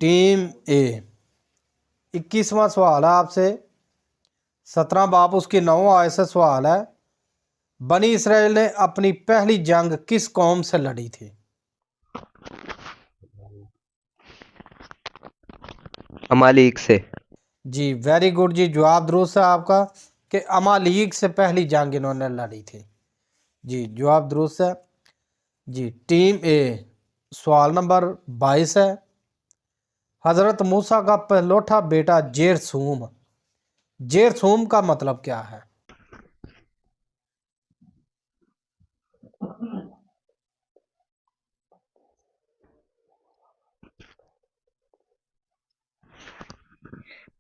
Team ए 21वां सवाल है आपसे 17 बाब उसकी 9 आयत से सवाल है। बनी इसराइल ने अपनी पहली जंग किस कौम से लड़ी थी? अमालीक से। जी वेरी गुड जी, जवाब दुरुस्त है आपका कि अमालीक से पहली जंग इन्होंने लड़ी थी। जी जवाब दुरुस्त है। जी टीम ए सवाल नंबर 22 है। हजरत मूसा का पहलोठा बेटा जेरसूम, जेरसूम का मतलब क्या है?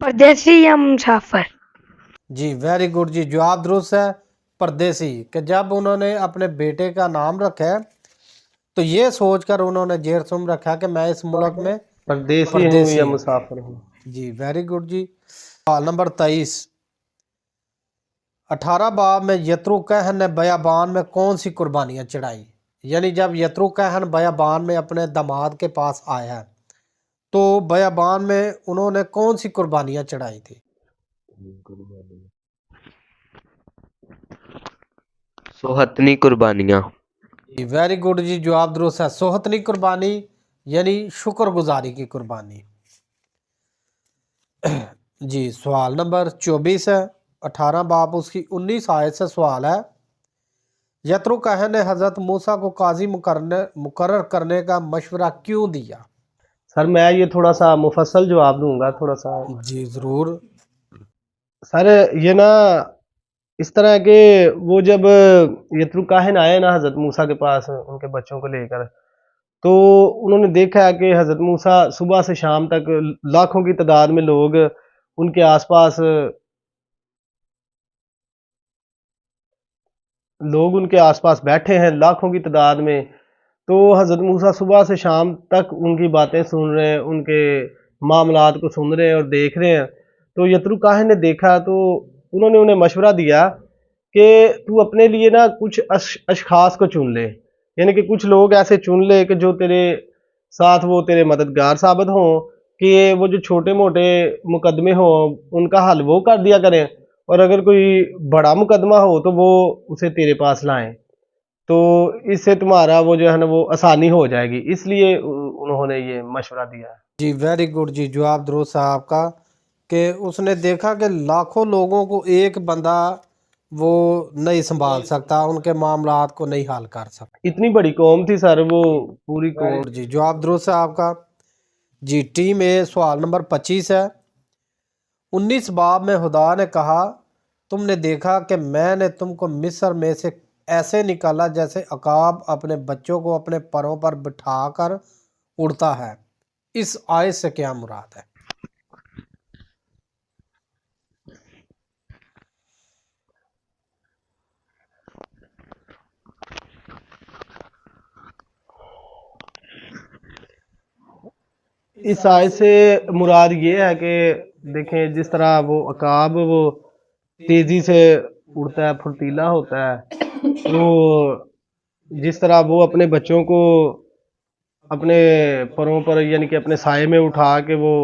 परदेसी या मुसाफिर। जी वेरी गुड जी, जवाब दुरुस्त है परदेसी। कि जब उन्होंने अपने बेटे का नाम रखा है तो ये सोचकर उन्होंने जेरसूम रखा कि मैं इस मुल्क में परदेसी हूँ परदेसी या हूँ। मुसाफिर हूँ। जी वेरी गुड जी। सवाल नंबर 23 18 बाब में यत्रू कहन ने बयाबान में कौन सी कुर्बानियाँ चढ़ाई? यानी जब यत्रू कहन बयाबान में अपने दामाद के पास आया तो बयाबान में उन्होंने कौन सी कुर्बानियाँ चढ़ाई थी? सोहतनी कुर्बानियाँ। वेरी गुड जी, जवाब दुरुस्त है सोहतनी कुर्बानी यानी शुक्रगुजारी की कुर्बानी। जी सवाल नंबर 24 है। 18 बाब उसकी 19 आयत से सवाल है। यत्रू कहन ने हजरत मूसा को काजी मुकर्रर करने का मशवरा क्यों दिया? सर मैं ये थोड़ा सा मुफस्सल जवाब दूंगा थोड़ा सा। जी जरूर। सर ये ना इस तरह के वो जब यत्रू काहिन आए ना हजरत मूसा के पास उनके बच्चों को लेकर, तो उन्होंने देखा कि हजरत मूसा सुबह से शाम तक लाखों की तादाद में लोग उनके आसपास बैठे हैं लाखों की तादाद में। तो हजरत मूसा सुबह से शाम तक उनकी बातें सुन रहे हैं, उनके मामलात को सुन रहे हैं और देख रहे हैं। तो यत्रू काहिन ने देखा तो उन्होंने उन्हें मशवरा दिया कि तू अपने लिए ना कुछ अशखास को चुन ले, यानी कि कुछ लोग ऐसे चुन ले कि जो तेरे साथ वो तेरे मददगार साबित हों, कि वो जो छोटे मोटे मुकदमे हों उनका हल वो कर दिया करें, और अगर कोई बड़ा मुकदमा हो तो वो उसे तेरे पास लाएं, तो इससे तुम्हारा वो जो है ना वो आसानी हो जाएगी। इसलिए उन्होंने ये मशवरा दिया है। जी वेरी गुड जी, जवाब दुरुस्त है आपका कि उसने देखा कि लाखों लोगों को एक बंदा वो नहीं संभाल सकता, उनके मामलात को नहीं हल कर सकता। इतनी बड़ी कौम थी सर, वो पूरी कौम। जी जवाब दुरुस्त है आपका। जी टीम ए सवाल नंबर 25 है। 19 बाब में खुदा ने कहा तुमने देखा कि मैंने तुमको मिस्र में से ऐसे निकाला जैसे अकाब अपने बच्चों को अपने परों पर बिठाकर उड़ता है। इस आयत से क्या मुराद है? इस आयत से मुराद ये है कि देखें जिस तरह वो अकाब वो तेजी से उड़ता है, फुर्तीला होता है, तो जिस तरह वो अपने बच्चों को अपने परों पर यानी कि अपने साए में उठा के वो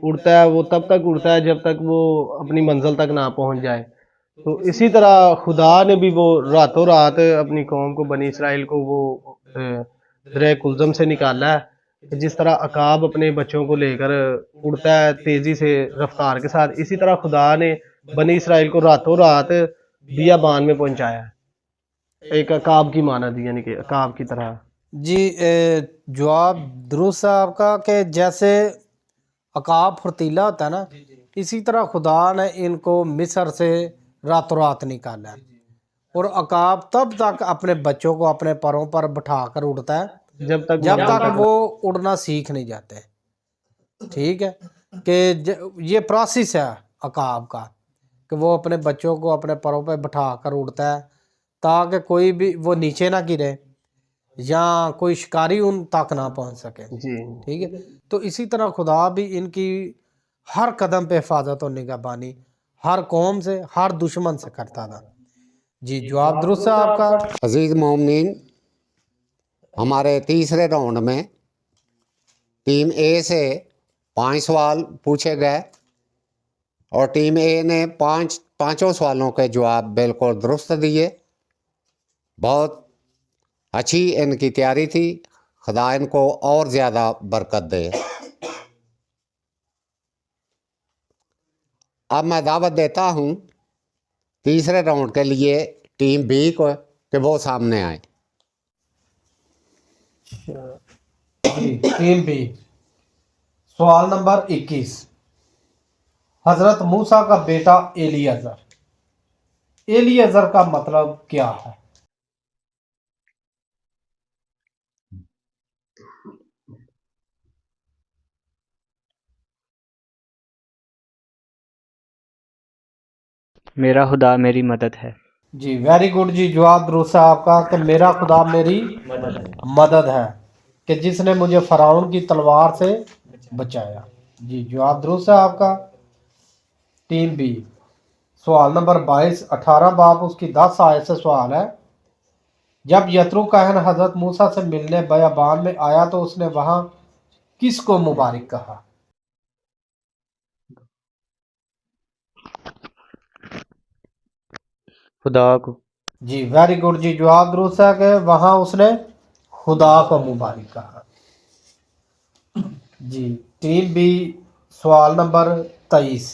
उड़ता है, वो तब तक उड़ता है जब तक वो अपनी मंजिल तक ना पहुंच जाए। तो इसी तरह खुदा ने भी वो रातों रात अपनी कौम को बनी इसराइल को वो दरे कुलजम से निकाला है। जिस तरह अकाब अपने बच्चों को लेकर उड़ता है तेजी से रफ्तार के साथ, इसी तरह खुदा ने बनी इसराइल को रातों रात बियाबान में पहुंचाया है। एक अकाब की माना दी, यानी कि अकाब की तरह। जी जवाब दुरुस्त है आपका कि जैसे अकाब फुर्तीला होता है ना, इसी तरह खुदा ने इनको मिस्र से रातों रात निकाला है। और अकाब तब तक अपने बच्चों को अपने परों पर बिठा कर उड़ता है जब तक वो उड़ना सीख नहीं जाते। ठीक है कि ये प्रोसेस है अकाब का कि वो अपने बच्चों को अपने परों पर बिठा कर उड़ता है ताकि कोई भी वो नीचे ना गिरे या कोई शिकारी उन तक ना पहुंच सके। जी। ठीक है, तो इसी तरह खुदा भी इनकी हर कदम पे हिफाजत और निगहबानी हर कौम से हर दुश्मन से करता था। जी जवाब दुरुस्त है आपका। अजीज मोमिनीन, हमारे तीसरे राउंड में टीम ए से 5 सवाल पूछे गए और टीम ए ने पांचों सवालों के जवाब बिल्कुल दुरुस्त दिए। बहुत अच्छी इनकी तैयारी थी। खुदा इनको और ज़्यादा बरकत दे। अब मैं दावत देता हूँ तीसरे राउंड के लिए टीम बी को कि वो सामने आए। जी टीम बी, सवाल नंबर 21। हजरत मूसा का बेटा एलियाजर, एलियाजर का मतलब क्या है? मेरा खुदा मेरी मदद है। जी वेरी गुड जी, जवाब दुरुस्त है आपका कि मेरा खुदा मेरी मदद है, कि जिसने मुझे फराउन की तलवार से बचाया। जी जवाब दुरुस्त है आपका। टीम बी, सवाल नंबर 22। 18 बाब उसकी 10 आयत से सवाल है। जब यत्रो कहन हजरत मूसा से मिलने बयाबान में आया तो उसने वहां किसको मुबारक कहा? खुदा को। जी वेरी गुड जी, जवाब दुरुस्त है कि वहां उसने खुदा को मुबारक कहा। जी टीम बी, सवाल नंबर 23।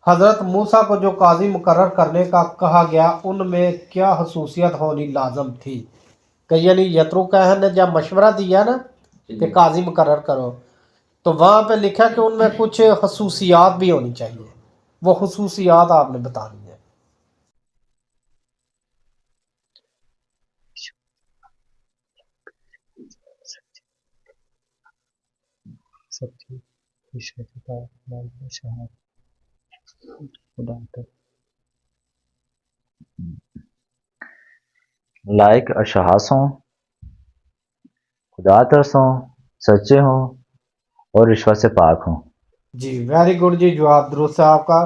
हजरत मूसा को जो काजी मुकर्रर करने का कहा गया उनमें क्या खसूसियत होनी लाजम थी? कि यानी यत्रो कहन ने जब मशवरा दिया ना कि काजी मुकर्रर करो, तो वहाँ पे लिखा कि उनमें कुछ खसूसियात भी होनी चाहिए। वो खसूसियात आपने बतानी है। सच्ची विश्वसनीयता वाली शहादत खुदा तक लायक अशहास हों, खुदा तरस हों, सच्चे हों और रिश्वत से पाक हों। जी वेरी गुड जी, जवाब दुरुस्त है आपका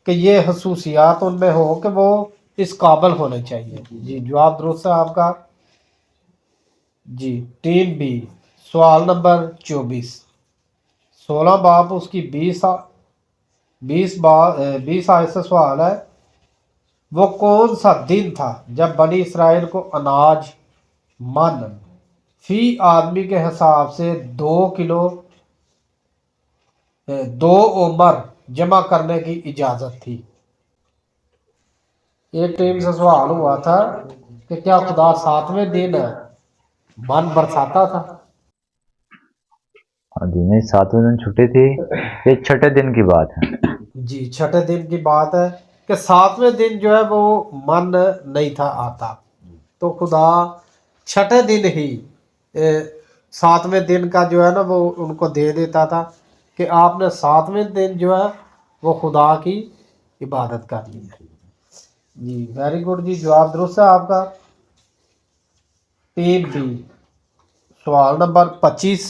कि ये खसूसियात उनमें हो कि वो इस काबिल होने चाहिए। जी जवाब दुरुस्त है आपका। जी टीम बी, सवाल नंबर 24। 16 बाब उसकी 20 आयत से सवाल है। वो कौन सा दिन था जब बनी इसराइल को अनाज मन फी आदमी के हिसाब से 2 किलो 2 ओमर जमा करने की इजाज़त थी? एक टीम से सवाल हुआ था कि क्या खुदा 7वें दिन मन बरसाता था? और दिन 7वें दिन छुट्टी थी, ये छठे दिन की बात है। जी छठे दिन की बात है कि 7वें दिन जो है वो मन नहीं था आता, तो खुदा छठे दिन ही 7वें दिन का जो है ना वो उनको दे देता था कि आपने 7वें दिन जो है वो खुदा की इबादत करनी है। जी वेरी गुड जी, जवाब दुरुस्त है आपका। टीम बी, सवाल नंबर 25।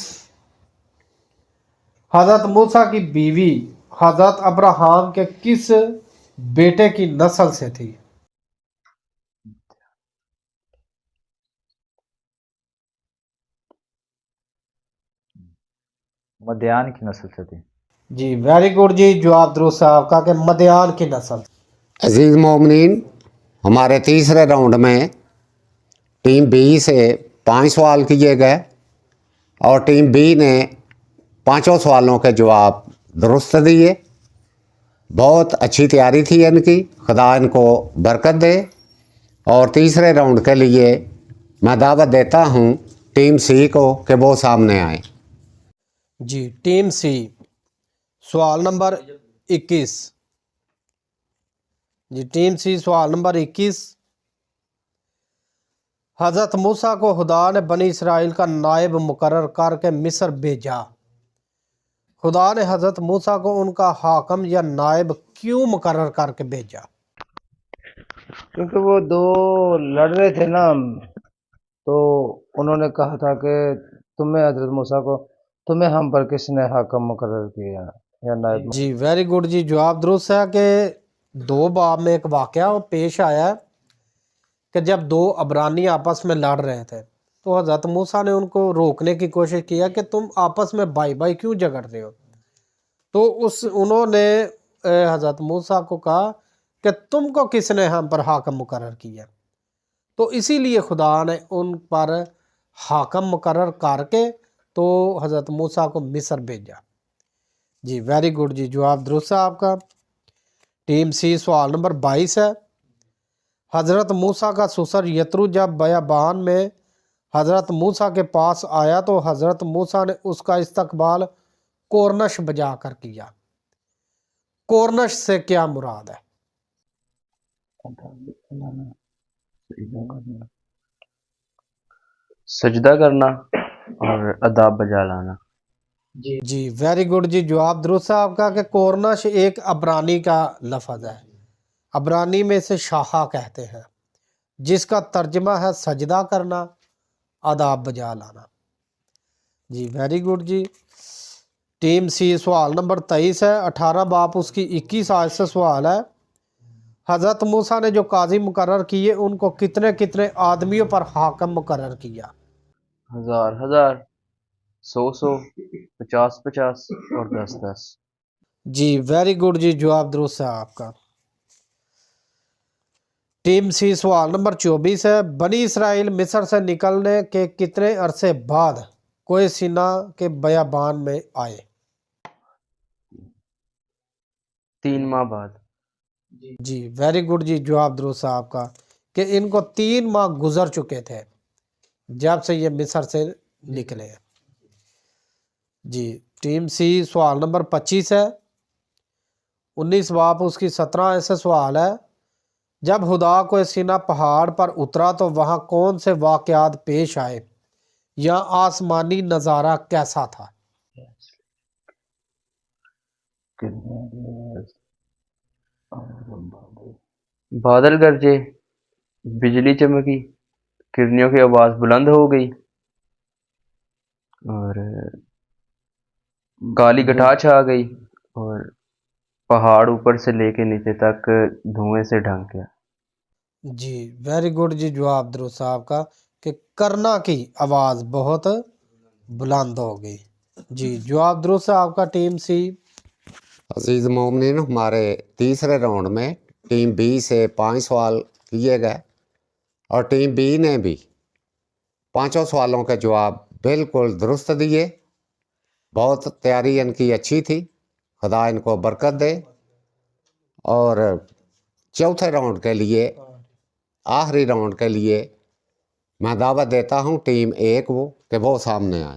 हजरत मूसा की बीवी हजरत अब्राहम के किस बेटे की नस्ल से थी? मध्यान की नस्ल से थी। जी वेरी गुड जी, जवाब दुरुस्त है आपका कि मदयान की नस्ल। अजीज़ मोमिनीन, हमारे तीसरे राउंड में टीम बी से 5 सवाल किए गए और टीम बी ने पांचों सवालों के जवाब दुरुस्त दिए। बहुत अच्छी तैयारी थी इनकी। खुदा इनको बरकत दे। और तीसरे राउंड के लिए मैं दावत देता हूँ टीम सी को कि वो सामने आए। जी टीम सी, सवाल नंबर 21। जी टीम सी, सवाल नंबर 21। हजरत मूसा को खुदा ने बनी इसराइल का नायब मुकर्रर करके मिस्र भेजा। खुदा ने हजरत मूसा को उनका हाकम या नायब क्यों मुकर्रर करके भेजा? क्योंकि वो दो लड़ रहे थे ना, तो उन्होंने कहा था कि तुम्हें हजरत मूसा को तुम्हें हम पर किसने हाकम मुकर्रर किया या नायब। जी वेरी गुड जी, जवाब दुरुस्त है कि 2 बाब में एक वाकया पेश आया है कि जब 2 अबरानी आपस में लड़ रहे थे تو حضرت موسیٰ نے ان کو روکنے کی کوشش کیا کہ تم آپس میں بھائی بھائی کیوں جھگڑ رہے ہو. تو انہوں نے حضرت موسیٰ کو کہا کہ تم کو کس نے ہم پر حاکم مقرر کیا. تو اسی لیے خدا نے ان پر حاکم مقرر کر کے تو حضرت موسیٰ کو مصر بھیجا. جی ویری گڈ جی، جواب درست ہے آپ کا. ٹیم سی سوال نمبر 22 ہے. حضرت موسیٰ کا سسر یترو جب بیابان میں حضرت موسیٰ کے پاس آیا تو حضرت موسیٰ نے اس کا استقبال کورنش بجا کر کیا. کورنش سے کیا مراد ہے؟ سجدہ کرنا اور اداب بجا لانا. جی ویری گڈ جی، جواب درست ہے آپ کا کہ کورنش ایک عبرانی کا لفظ ہے. عبرانی میں سے شاخا کہتے ہیں، جس کا ترجمہ ہے سجدہ کرنا، آداب بجا لانا. جی ویری گڈ جی. ٹیم سی سوال نمبر 23 ہے. 18 باپ اس کی 21 آیت سے سوال ہے. حضرت موسیٰ نے جو قاضی مقرر کیے ان کو کتنے کتنے آدمیوں پر حاکم مقرر کیا؟ 1000 1000 100 100 50 50 اور 10 10. جی ویری گڈ جی، جواب درست ہے آپ کا. ٹیم سی سوال نمبر 24 ہے. بنی اسرائیل مصر سے نکلنے کے کتنے عرصے بعد کوہ سینا کے بیابان میں آئے؟ 3 ماہ بعد. جی ویری گڈ جی، جواب درست ہے آپ کا کہ ان کو 3 ماہ گزر چکے تھے جب سے یہ مصر سے نکلے. جی ٹیم سی سوال نمبر 25 ہے. 19 باپ اس کی 17 ایسے سوال ہے. جب خدا کوہ سینا پہاڑ پر اترا تو وہاں کون سے واقعات پیش آئے یا آسمانی نظارہ کیسا تھا؟ بادل گرجے، بجلی چمکی، کرنیوں کی آواز بلند ہو گئی اور کالی گٹھا چھا گئی اور پہاڑ اوپر سے لے کے نیچے تک دھوئیں سے ڈھانک گیا. جی ویری گڈ جی، جواب درست ہے آپ کا کہ کرنا کی آواز بہت بلند ہو گئی. جی جواب درست ہے آپ کا. Team C. عزیز مومنین، ہمارے تیسرے راؤنڈ میں ٹیم بی سے 5 سوال کیے گئے اور ٹیم بی نے بھی 5 سوالوں کے جواب بالکل درست دیے. بہت تیاری ان کی اچھی تھی، خدا ان کو برکت دے. اور چوتھے راؤنڈ کے لیے، آخری راؤنڈ کے لیے میں دعوت دیتا ہوں ٹیم اے کو کہ وہ سامنے آئے.